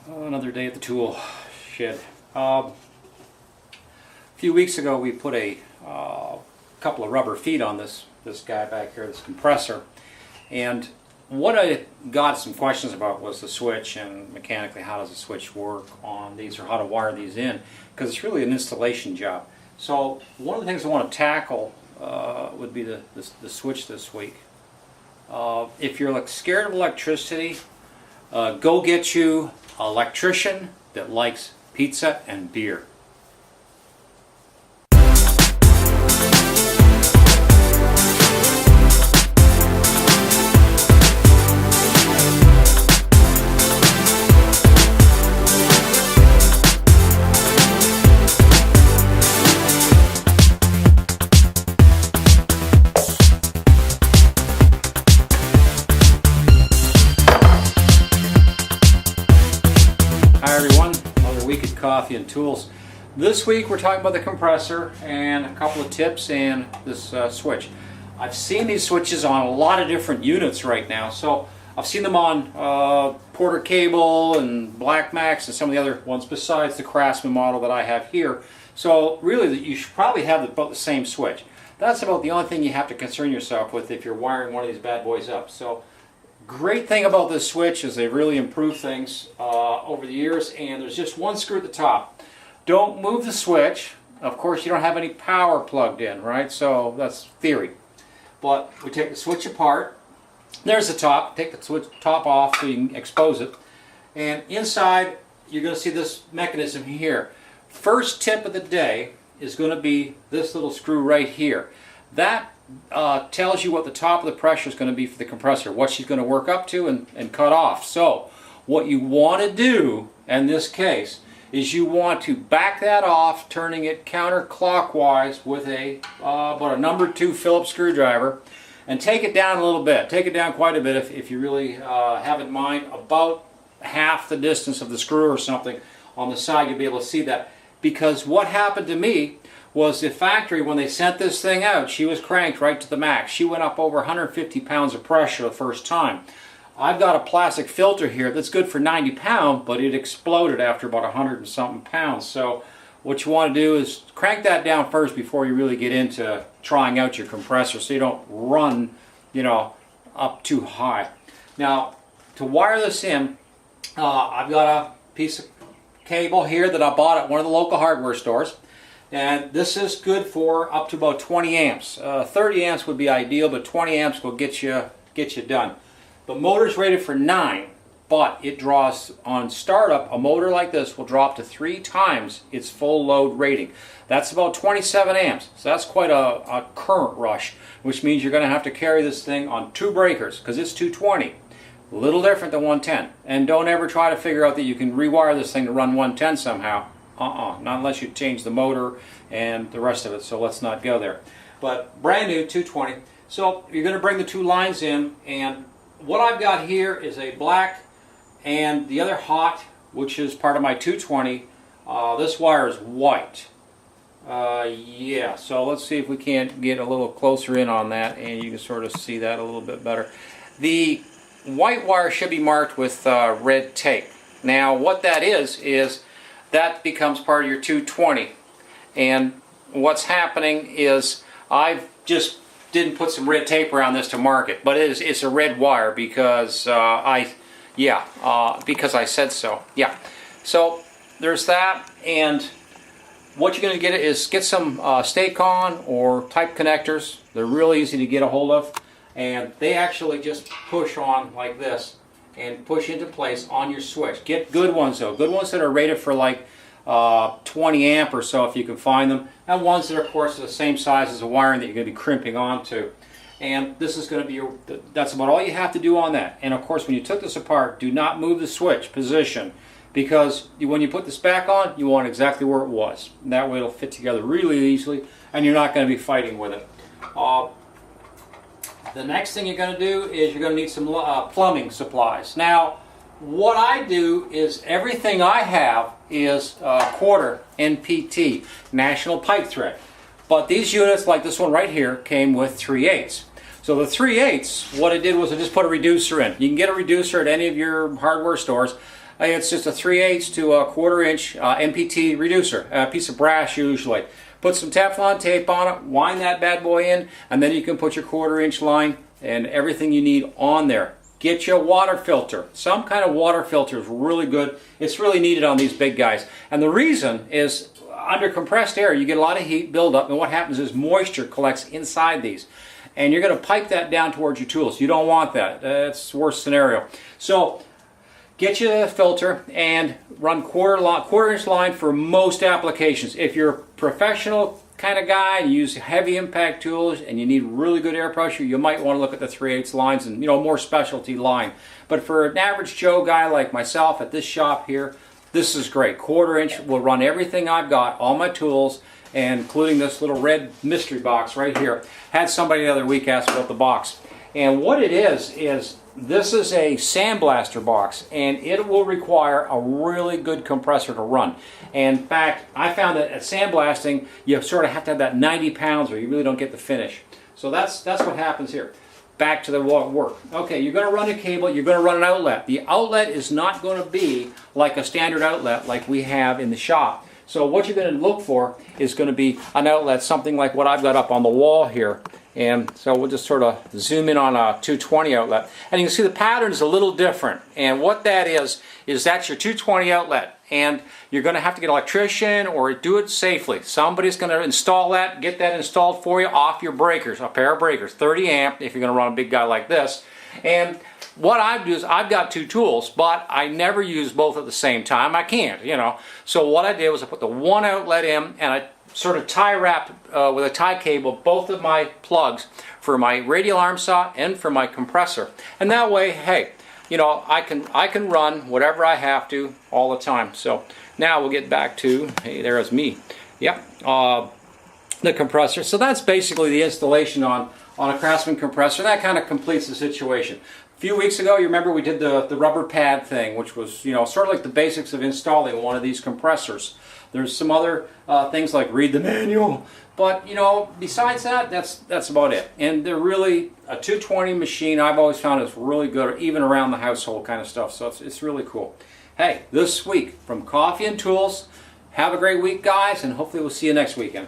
Another day at the tool shed. A few weeks ago we put a couple of rubber feet on this guy back here, this compressor, and what I got some questions about was the switch and mechanically how does the switch work on these, or how to wire these in, because it's really an installation job. So one of the things I want to tackle would be the switch this week. If you're scared of electricity, go get you an electrician that likes pizza and beer. Hi everyone, another week at Coffee and Tools. This week we're talking about the compressor and a couple of tips and this switch. I've seen these switches on a lot of different units right now. So I've seen them on Porter Cable and Black Max and some of the other ones besides the Craftsman model that I have here. So really you should probably have about the same switch. That's about the only thing you have to concern yourself with if you're wiring one of these bad boys up. So great thing about this switch is they've really improved things over the years, and there's just one screw at the top. Don't move the switch. Of course you don't have any power plugged in, right? So that's theory. But we take the switch apart. There's the top. Take the switch top off so you can expose it. And inside you're going to see this mechanism here. First tip of the day is going to be this little screw right here. That tells you what the top of the pressure is going to be for the compressor, what she's going to work up to and cut off. So what you want to do in this case is you want to back that off, turning it counterclockwise with about a number 2 Phillips screwdriver, and take it down a little bit. Take it down quite a bit if you really have in mind about half the distance of the screw or something on the side. You'll be able to see that, because what happened to me was the factory, when they sent this thing out, she was cranked right to the max. She went up over 150 pounds of pressure the first time. I've got a plastic filter here that's good for 90 pounds, but it exploded after about 100 and something pounds. So what you want to do is crank that down first before you really get into trying out your compressor, so you don't run, up too high. Now, to wire this in, I've got a piece of cable here that I bought at one of the local hardware stores. And this is good for up to about 20 amps. 30 amps would be ideal, but 20 amps will get you done. The motor's rated for 9, but it draws, on startup, a motor like this will draw up to 3 times its full load rating. That's about 27 amps, so that's quite a current rush, which means you're going to have to carry this thing on 2 breakers, because it's 220. A little different than 110. And don't ever try to figure out that you can rewire this thing to run 110 somehow. Not unless you change the motor and the rest of it, so let's not go there. But brand new 220. So you're going to bring the 2 lines in, and what I've got here is a black and the other hot, which is part of my 220. This wire is white. Yeah, so let's see if we can't get a little closer in on that, and you can sort of see that a little bit better. The white wire should be marked with red tape. Now what that is that becomes part of your 220, and what's happening is I've just didn't put some red tape around this to mark it, but it's a red wire because because I said so. Yeah, so there's that, and what you're going to get is get some Stay-Con or type connectors. They're really easy to get a hold of, and they actually just push on like this and push into place on your switch. Get good ones though, good ones that are rated for like 20 amp or so if you can find them, and ones that are of course the same size as the wiring that you're going to be crimping onto. And this is going to be that's about all you have to do on that. And of course when you took this apart, do not move the switch position, because when you put this back on, you want exactly where it was. And that way it'll fit together really easily, and you're not going to be fighting with it. The next thing you're going to do is you're going to need some plumbing supplies. Now, what I do is everything I have is quarter NPT, National Pipe Thread. But these units, like this one right here, came with 3/8. So the 3/8, what I did was I just put a reducer in. You can get a reducer at any of your hardware stores. It's just a 3/8 to a 1/4 inch MPT reducer, a piece of brass usually. Put some Teflon tape on it, wind that bad boy in, and then you can put your 1/4 inch line and everything you need on there. Get you a water filter. Some kind of water filter is really good. It's really needed on these big guys. And the reason is under compressed air, you get a lot of heat buildup, and what happens is moisture collects inside these. And you're going to pipe that down towards your tools. You don't want that. That's the worst scenario. So get you a filter and run 1/4 inch line for most applications. If you're a professional kind of guy and you use heavy impact tools and you need really good air pressure, you might want to look at the 3/8 lines and more specialty line. But for an average Joe guy like myself at this shop here, this is great. 1/4 inch will run everything I've got, all my tools, and including this little red mystery box right here. Had somebody the other week ask about the box. And what it is this is a sandblaster box, and it will require a really good compressor to run. And in fact, I found that at sandblasting, you sort of have to have that 90 pounds or you really don't get the finish. So that's what happens here. Back to the work. Okay, you're going to run a cable, you're going to run an outlet. The outlet is not going to be like a standard outlet like we have in the shop. So what you're going to look for is going to be an outlet, something like what I've got up on the wall here. And so we'll just sort of zoom in on a 220 outlet. And you can see the pattern is a little different. And what that is that's your 220 outlet. And you're going to have to get an electrician or do it safely. Somebody's going to install that, get that installed for you off your breakers, a pair of breakers, 30 amp if you're going to run a big guy like this. And what I do is I've got two tools, but I never use both at the same time. I can't, So what I did was I put the one outlet in and I sort of tie wrapped with a tie cable both of my plugs for my radial arm saw and for my compressor. And that way, hey, I can run whatever I have to all the time. So now we'll get back to, hey, there's me. Yep, the compressor. So that's basically the installation on a Craftsman compressor. That kind of completes the situation. A few weeks ago, you remember we did the rubber pad thing, which was sort of like the basics of installing one of these compressors. There's some other things like read the manual, but besides that, that's about it. And they're really a 220 machine. I've always found it's really good, even around the household kind of stuff. So it's really cool. Hey, this week from Coffee and Tools. Have a great week, guys, and hopefully we'll see you next weekend.